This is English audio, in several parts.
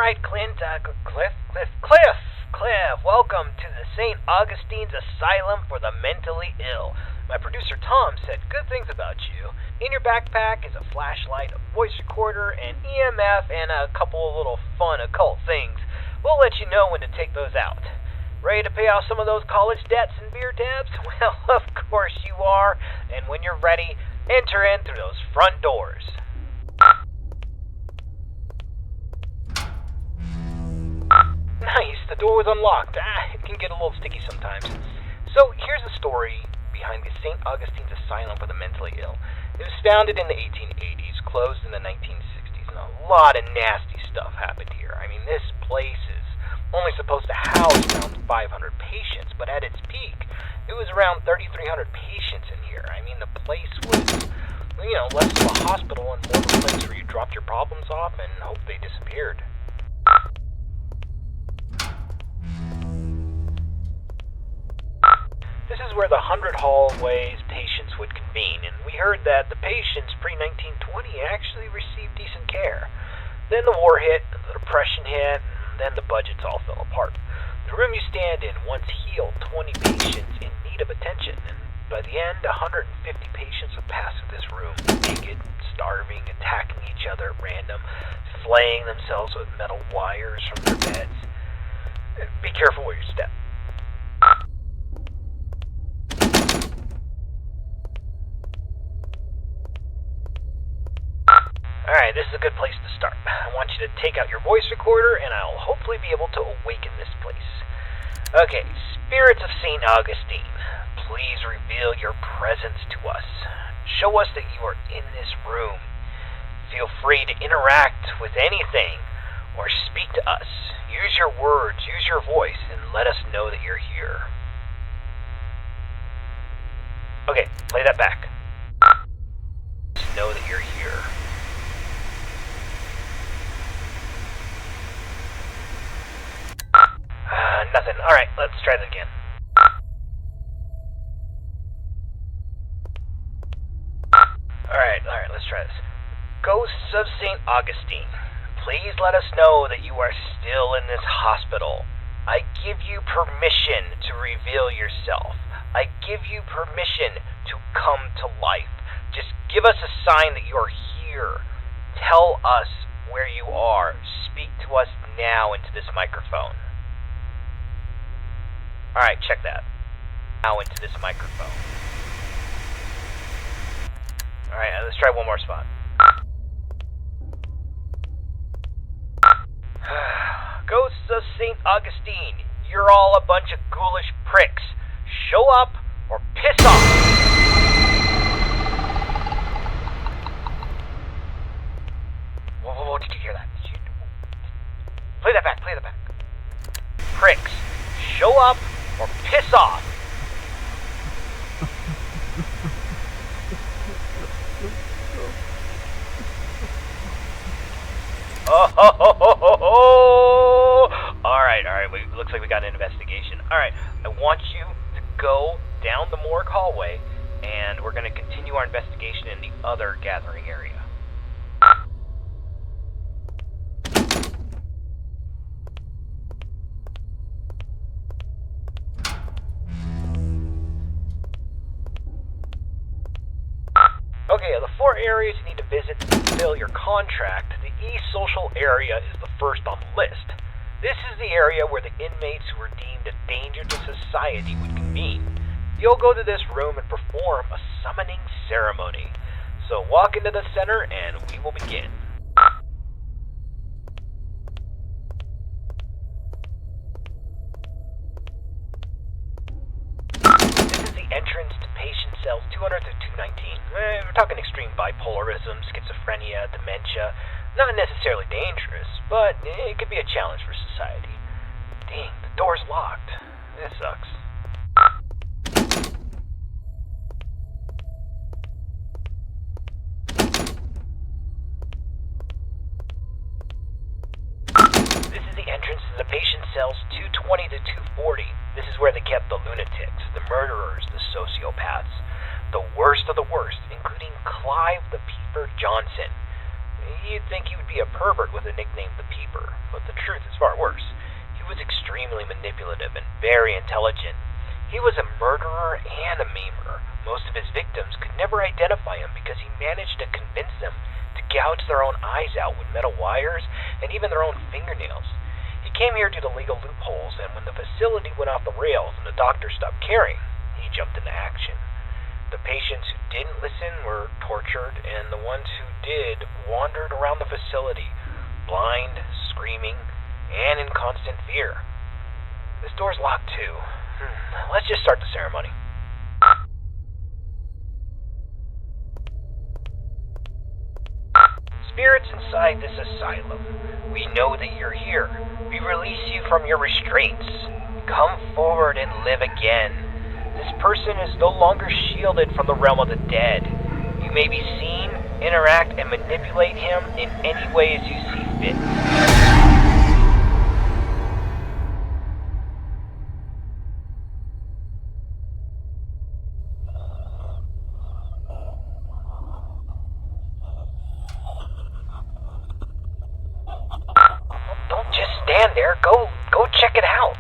right, Clint, Cliff, welcome to the St Augustine Asylum for the mentally ill. My producer Tom said good things about you. In your backpack is a flashlight, a voice recorder, an EMF, and a couple of little fun occult things. We'll let you know when to take those out. Ready to pay off some of those college debts and beer tabs? Well, of course you are. And when you're ready, enter in through those front doors. Nice, the door was unlocked. It can get a little sticky sometimes. So here's the story behind the St. Augustine's Asylum for the mentally ill. It was founded in the 1880s, closed in the 1960s, and a lot of nasty stuff happened here. I mean, this place is only supposed to house around 500 patients, but at its peak, it was around 3,300 patients in here. I mean, the place was, less of a hospital and more of a place where you dropped your problems off and hoped they disappeared. This is where the 100 hallways patients would convene, and we heard that the patients pre-1920 actually received decent care. Then the war hit, the depression hit, and then the budgets all fell apart. The room you stand in once healed 20 patients in need of attention, and by the end, 150 patients would pass through this room, naked, starving, attacking each other at random, flaying themselves with metal wires from their beds. Be careful where you step. Alright, this is a good place to start. I want you to take out your voice recorder, and I'll hopefully be able to awaken this place. Okay, spirits of St. Augustine, please reveal your presence to us. Show us that you are in this room. Feel free to interact with anything, or speak to us. Use your words, use your voice, and let us know that you're here. Okay, play that back. Just know that you're here. Nothing. Alright, let's try that again. Alright, let's try this. Ghosts of St. Augustine, please let us know that you are still in this hospital. I give you permission to reveal yourself. I give you permission to come to life. Just give us a sign that you're here. Tell us where you are. Speak to us now into this microphone. Alright, check that. Now into this microphone. Alright, let's try one more spot. Ghosts of St. Augustine, you're all a bunch of ghoulish pricks. Show up or piss off! Whoa, did you hear that? Play that back. Pricks, show up or piss off! Alright, looks like we got an investigation. Alright, I want you to go down the morgue hallway, and we're going to continue our investigation in the other gathering area. Okay, the 4 areas you need to visit to fulfill your contract. The E-Social area is the first on the list. This is the area where the inmates who were deemed a danger to society would convene. You'll go to this room and perform a summoning ceremony. So walk into the center and we will begin. This is the entrance to patient cells 200 to 219. We're talking extreme bipolarism, schizophrenia, dementia. Not necessarily dangerous, but it could be a challenge for society. Dang, the door's locked. This sucks. This is the entrance to the patient cells 220 to 240. This is where they kept the lunatics, the murderers, the sociopaths. The worst of the worst, including Clive the Peeper Johnson. You'd think he would be a pervert with a nickname The Peeper, but the truth is far worse. He was extremely manipulative and very intelligent. He was a murderer and a maimer. Most of his victims could never identify him because he managed to convince them to gouge their own eyes out with metal wires and even their own fingernails. He came here due to legal loopholes, and when the facility went off the rails and the doctor stopped caring, he jumped into action. The patients who didn't listen were tortured, and the ones who did wandered around the facility, blind, screaming, and in constant fear. This door's locked too. Let's just start the ceremony. Spirits inside this asylum, we know that you're here. We release you from your restraints. Come forward and live again. This person is no longer shielded from the realm of the dead. You may be seen, interact, and manipulate him in any way as you see fit. Don't just stand there. Go check it out.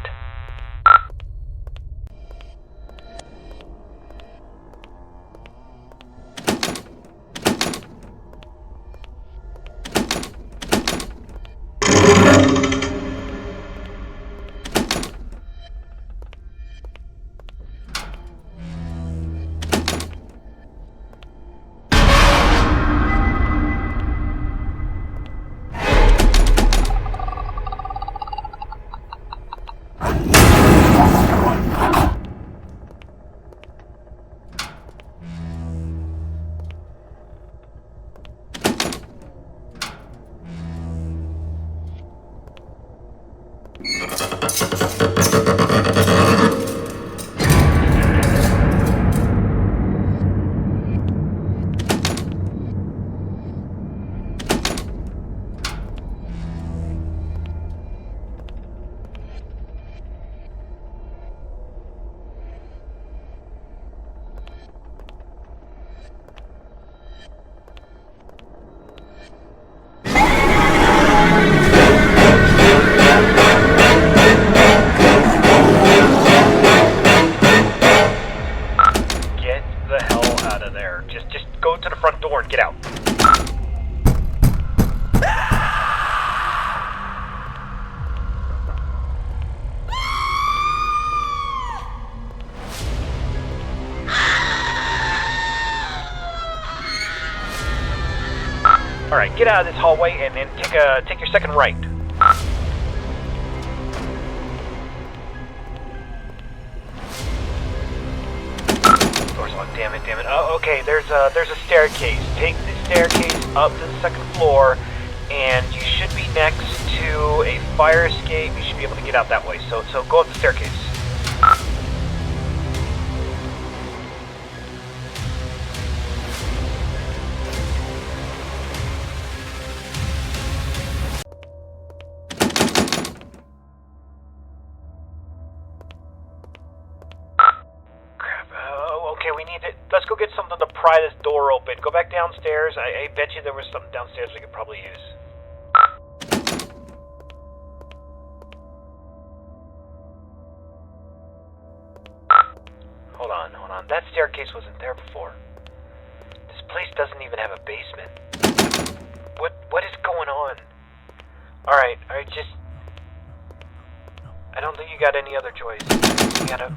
Just go to the front door and get out. Alright, get out of this hallway and then take your second right. Door's locked, damn it. Oh, okay, there's a staircase. Take the staircase up to the second floor, and you should be next to a fire escape. You should be able to get out that way. So go up the staircase. Let's go get something to pry this door open. Go back downstairs. I bet you there was something downstairs we could probably use. Hold on. That staircase wasn't there before. This place doesn't even have a basement. What is going on? Alright, just... I don't think you got any other choice. You gotta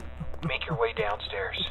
make your way downstairs.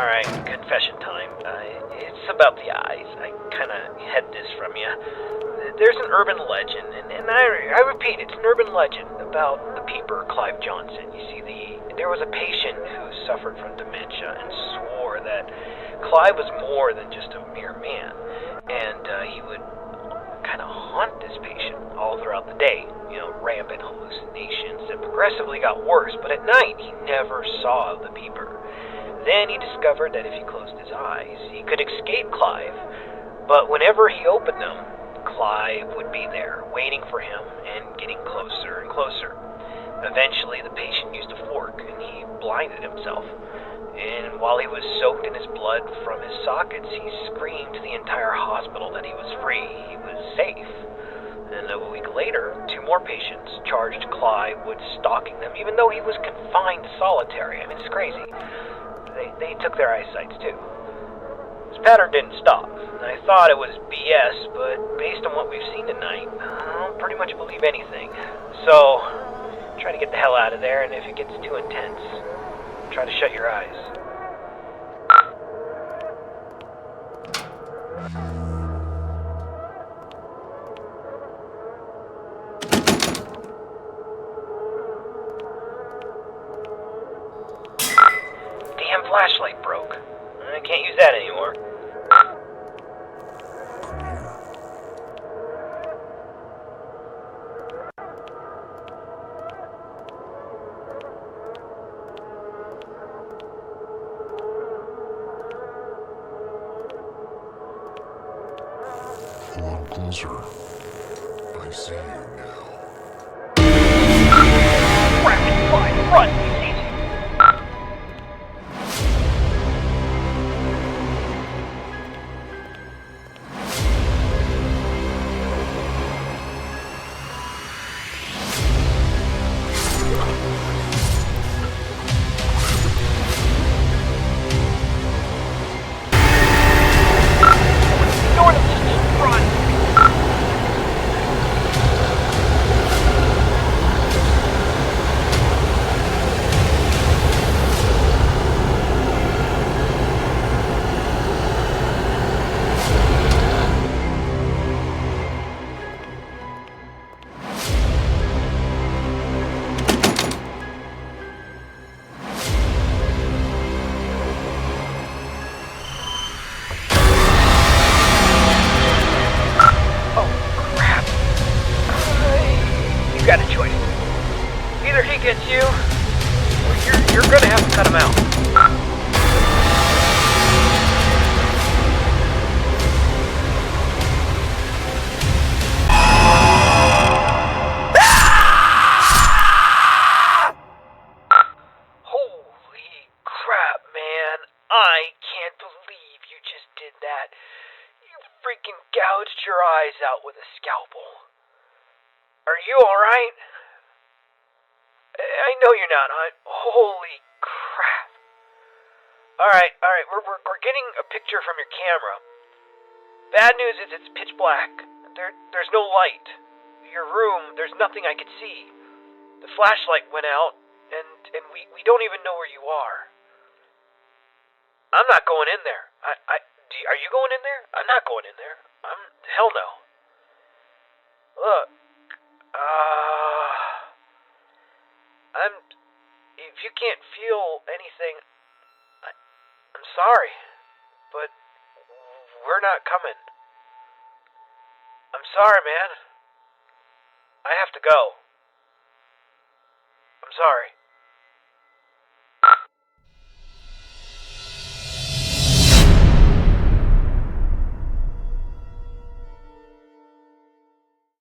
Alright, confession time. It's about the eyes. I kinda hid this from you. There's an urban legend, and I repeat, it's an urban legend about the peeper, Clive Johnson. You see, there was a patient who suffered from dementia and swore that Clive was more than just a mere man, and he would kind of haunt this patient all throughout the day. Rampant hallucinations that progressively got worse, but at night he never saw the peeper. Then he discovered that if he closed his eyes, he could escape Clive, but whenever he opened them, Clive would be there, waiting for him and getting closer and closer. Eventually, the patient used a fork and he blinded himself. And while he was soaked in his blood from his sockets, he screamed to the entire hospital that he was free, he was safe. And a week later, 2 more patients charged Clive with stalking them, even though he was confined to solitary. I mean, it's crazy. They took their eyesights too. This pattern didn't stop. I thought it was BS, but based on what we've seen tonight, I don't pretty much believe anything. So, try to get the hell out of there, and if it gets too intense, try to shut your eyes. Damn flashlight broke. I can't use that anymore. Come on closer. I see you now. Rapid fire, run! He sees you. Door to the run! You got a choice. Either he gets you, or you're gonna have to cut him out. Holy crap, man. I can't believe you just did that. You freaking gouged your eyes out with a scalpel. Are you alright? I know you're not. Holy crap. Alright. We're getting a picture from your camera. Bad news is it's pitch black. There's no light. Your room, there's nothing I could see. The flashlight went out, and we don't even know where you are. I'm not going in there. Are you going in there? I'm not going in there. Hell no. Look. If you can't feel anything, I'm sorry, but we're not coming. I'm sorry, man. I have to go. I'm sorry.